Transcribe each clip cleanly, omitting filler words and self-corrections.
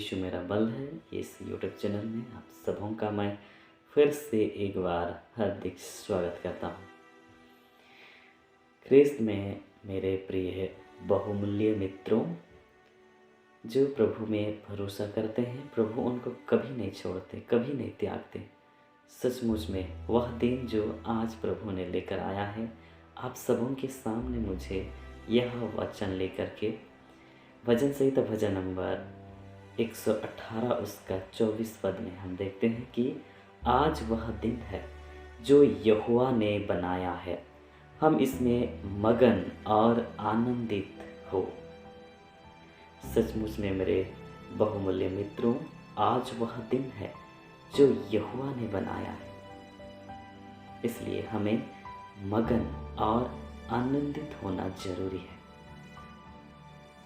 यीशु मेरा बल है। इस यूट्यूब चैनल में आप सबों का मैं फिर से एक बार हार्दिक स्वागत करता हूँ। ख्रिस्त में मेरे प्रिय बहुमूल्य मित्रों, जो प्रभु में भरोसा करते हैं, प्रभु उनको कभी नहीं छोड़ते, कभी नहीं त्यागते। सचमुच में वह दिन जो आज प्रभु ने लेकर आया है, आप सबों के सामने मुझे यह वचन लेकर के भजन संहिता भजन नंबर 118 उसका 24 पद में हम देखते हैं कि आज वह दिन है जो यहोवा ने बनाया है, हम इसमें मगन और आनंदित हो। सचमुच में मेरे बहुमूल्य मित्रों, आज वह दिन है जो यहोवा ने बनाया है, इसलिए हमें मगन और आनंदित होना जरूरी है।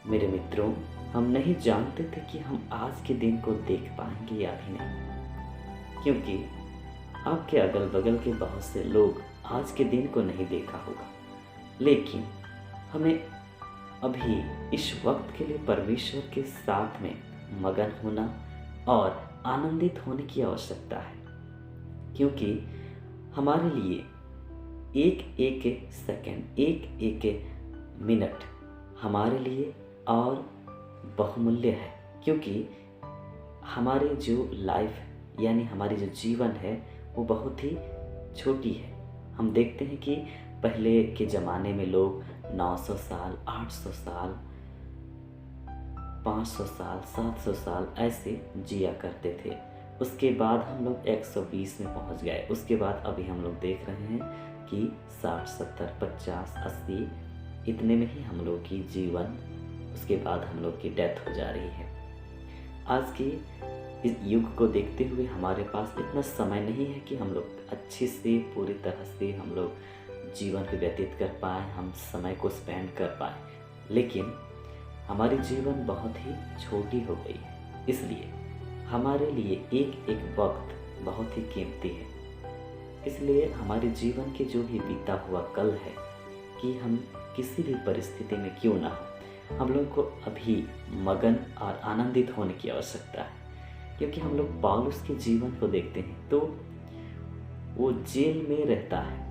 मेरे मित्रों, हम नहीं जानते थे कि हम आज के दिन को देख पाएंगे या भी नहीं, क्योंकि आपके अगल बगल के बहुत से लोग आज के दिन को नहीं देखा होगा, लेकिन हमें अभी इस वक्त के लिए परमेश्वर के साथ में मगन होना और आनंदित होने की आवश्यकता है, क्योंकि हमारे लिए एक एक सेकंड, एक एक मिनट हमारे लिए और बहुमूल्य है, क्योंकि हमारी जो लाइफ यानी हमारी जो जीवन है वो बहुत ही छोटी है। हम देखते हैं कि पहले के ज़माने में लोग 900 साल, 800 साल, 500 साल, 700 साल ऐसे जिया करते थे। उसके बाद हम लोग 120 में पहुंच गए। उसके बाद अभी हम लोग देख रहे हैं कि 60, 70, 50, 80 इतने में ही हम लोग की जीवन, उसके बाद हम लोग की डेथ हो जा रही है। आज के इस युग को देखते हुए हमारे पास इतना समय नहीं है कि हम लोग अच्छे से पूरी तरह से हम लोग जीवन को व्यतीत कर पाए, हम समय को स्पेंड कर पाए, लेकिन हमारी जीवन बहुत ही छोटी हो गई है। इसलिए हमारे लिए एक एक वक्त बहुत ही कीमती है। इसलिए हमारे जीवन के जो भी बीता हुआ कल है, कि हम किसी भी परिस्थिति में क्यों ना हो, हम लोग को अभी मगन और आनंदित होने की आवश्यकता है। क्योंकि हम लोग पौलुस के जीवन को देखते हैं तो वो जेल में रहता है।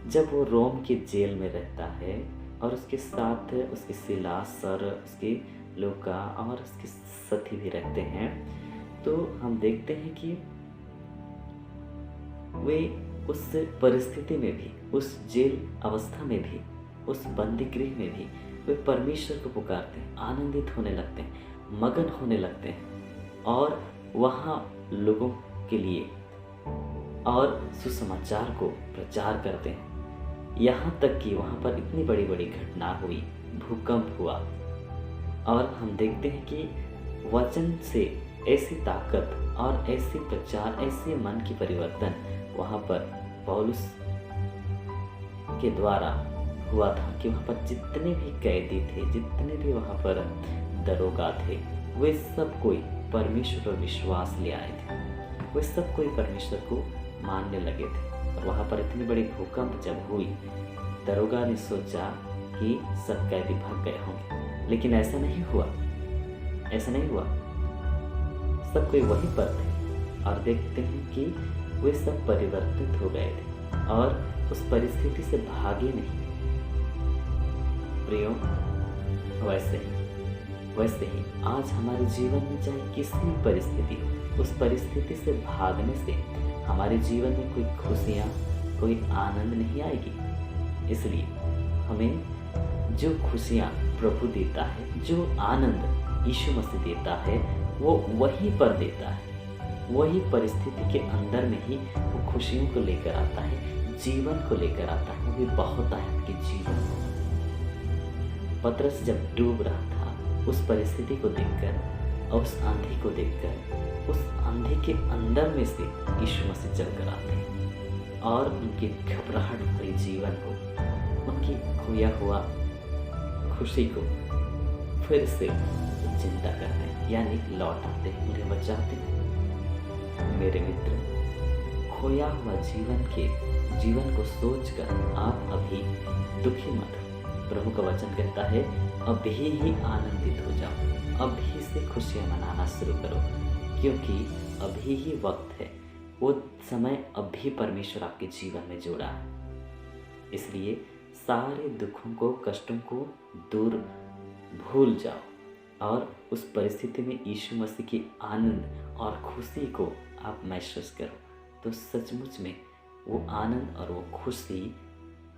जब वो रोम के जेल में रहता है और उसके साथ उसके सिलास और उसके लूका और उसके साथी भी रहते हैं, तो हम देखते हैं कि वे उस परिस्थिति में भी, उस जेल अवस्था में भी, उस बंदी गृह में भी वे परमेश्वर को पुकारते हैं, आनंदित होने लगते हैं, मगन होने लगते हैं और वहाँ लोगों के लिए और सुसमाचार को प्रचार करते हैं। यहाँ तक कि वहाँ पर इतनी बड़ी बड़ी घटना हुई, भूकंप हुआ, और हम देखते हैं कि वचन से ऐसी ताकत और ऐसी प्रचार, ऐसे मन की परिवर्तन वहाँ पर पौलुस के द्वारा हुआ था कि वहाँ पर जितने भी कैदी थे, जितने भी वहाँ पर दरोगा थे, वे सब कोई परमेश्वर पर विश्वास ले आए थे। वे सब कोई परमेश्वर को मानने लगे थे। और वहाँ पर इतनी बड़ी भूकंप जब हुई, दरोगा ने सोचा कि सब कैदी भाग गए होंगे, लेकिन ऐसा नहीं हुआ। ऐसा नहीं हुआ, सब कोई वहीं पर थे और देखते हैं कि वे सब परिवर्तित हो गए थे और उस परिस्थिति से भागे नहीं। प्रियो, वैसे ही आज हमारे जीवन में चाहे किसी भी परिस्थिति हो, उस परिस्थिति से भागने से हमारे जीवन में कोई खुशियाँ, कोई आनंद नहीं आएगी। इसलिए हमें जो खुशियाँ प्रभु देता है, जो आनंद यीशु मसीह देता है, वो वहीं पर देता है। वही परिस्थिति के अंदर में ही वो खुशियों को लेकर आता है, जीवन को लेकर आता है, वो भी बहुत आयत के जीवन को। पतरस जब डूब रहा था, उस परिस्थिति को देखकर और उस आंधी को देखकर, उस आंधी के अंदर में से यीशु मसीह चलकर आते हैं और उनकी घबराहट भरी जीवन को, उनकी खोया हुआ खुशी को फिर से जिंदा करते हैं, यानी लौटाते हैं, उन्हें बचाते हैं। मेरे मित्र, खोया हुआ जीवन को सोचकर आप अभी दुखी मत हो, प्रभु का वचन कहता है, अभी ही आनंदित हो जाओ, अभी से खुशियाँ मनाना शुरू करो, क्योंकि अभी ही वक्त है। वो समय अभी परमेश्वर आपके जीवन में जोड़ा है। इसलिए सारे दुखों को, कष्टों को दूर भूल जाओ और उस परिस्थिति में यीशु मसीह की आनंद और खुशी को आप महसूस करो। तो सचमुच में वो आनंद और वो खुशी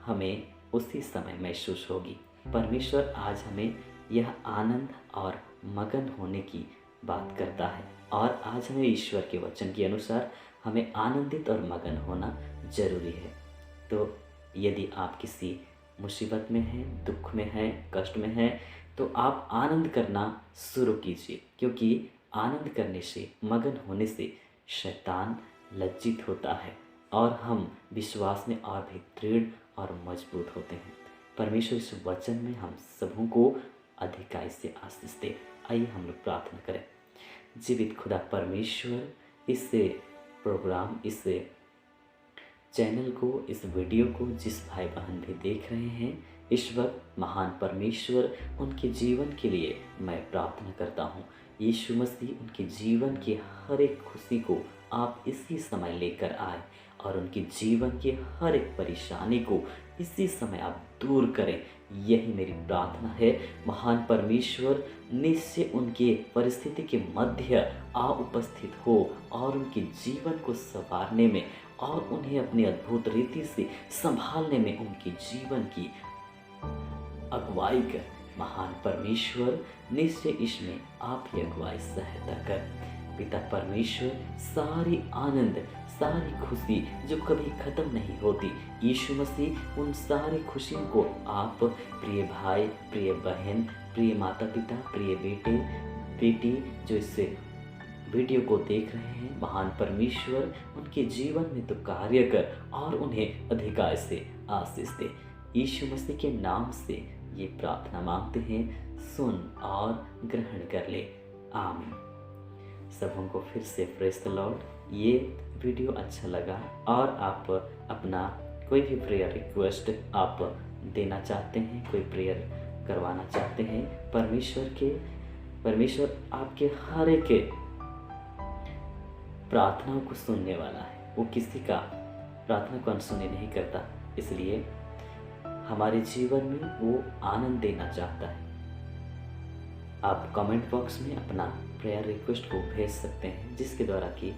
हमें उसी समय महसूस होगी। परमेश्वर आज हमें यह आनंद और मगन होने की बात करता है और आज हमें ईश्वर के वचन के अनुसार हमें आनंदित और मगन होना जरूरी है। तो यदि आप किसी मुसीबत में हैं, दुख में हैं, कष्ट में हैं, तो आप आनंद करना शुरू कीजिए, क्योंकि आनंद करने से, मगन होने से शैतान लज्जित होता है और हम विश्वास में और भी दृढ़ और मजबूत होते हैं। परमेश्वर इस वचन में हम सबों को अधिकाई से आशीष दे। आइए हम लोग प्रार्थना करें। जीवित खुदा परमेश्वर, इस प्रोग्राम, इस चैनल को, इस वीडियो को जिस भाई बहन भी देख रहे हैं, इस वक्त महान परमेश्वर उनके जीवन के लिए मैं प्रार्थना करता हूँ। यीशु मसीह उनके जीवन की हर एक खुशी को आप इसी समय लेकर आए और उनके जीवन की हर एक परेशानी को इसी समय आप दूर करें। यही मेरी प्रार्थना है। महान परमेश्वर निश्चय उनके परिस्थिति के मध्य आ उपस्थित हो और उनके जीवन को संवारने में और उन्हें अपनी अद्भुत रीति से संभालने में उनके जीवन की अगुवाई कर। महान परमेश्वर निश्चय इसमें आप ही अगुवाई सहायता कर। पिता परमेश्वर, सारी आनंद, सारी खुशी जो कभी ख़त्म नहीं होती, यीशु मसीह उन सारी खुशियों को आप प्रिय भाई, प्रिय बहन, प्रिय माता पिता, प्रिय बेटे बेटी जो इससे वीडियो को देख रहे हैं, महान परमेश्वर उनके जीवन में तो कार्य कर और उन्हें अधिकार से आशीष दे। यीशु मसीह के नाम से ये प्रार्थना मांगते हैं, सुन और ग्रहण कर ले। आमीन। सबों को फिर से प्रेज़ द लॉर्ड। ये वीडियो अच्छा लगा और आप अपना कोई भी प्रेयर रिक्वेस्ट आप देना चाहते हैं, कोई प्रेयर करवाना चाहते हैं, परमेश्वर आपके हर एक प्रार्थनाओं को सुनने वाला है। वो किसी का प्रार्थना को अनसुनी नहीं करता, इसलिए हमारे जीवन में वो आनंद देना चाहता है। आप कमेंट बॉक्स में अपना प्रेयर रिक्वेस्ट को भेज सकते हैं, जिसके द्वारा कि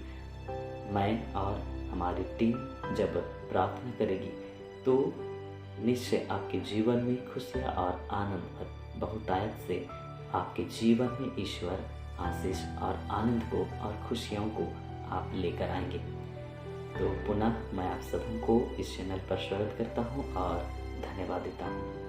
मैं और हमारी टीम जब प्रार्थना करेगी तो निश्चय आपके जीवन में खुशियाँ और आनंद बहुतायत से आपके जीवन में ईश्वर आशीष और आनंद को और खुशियों को आप लेकर आएंगे। तो पुनः मैं आप सबों को इस चैनल पर स्वागत करता हूँ और धन्यवाद देता हूँ।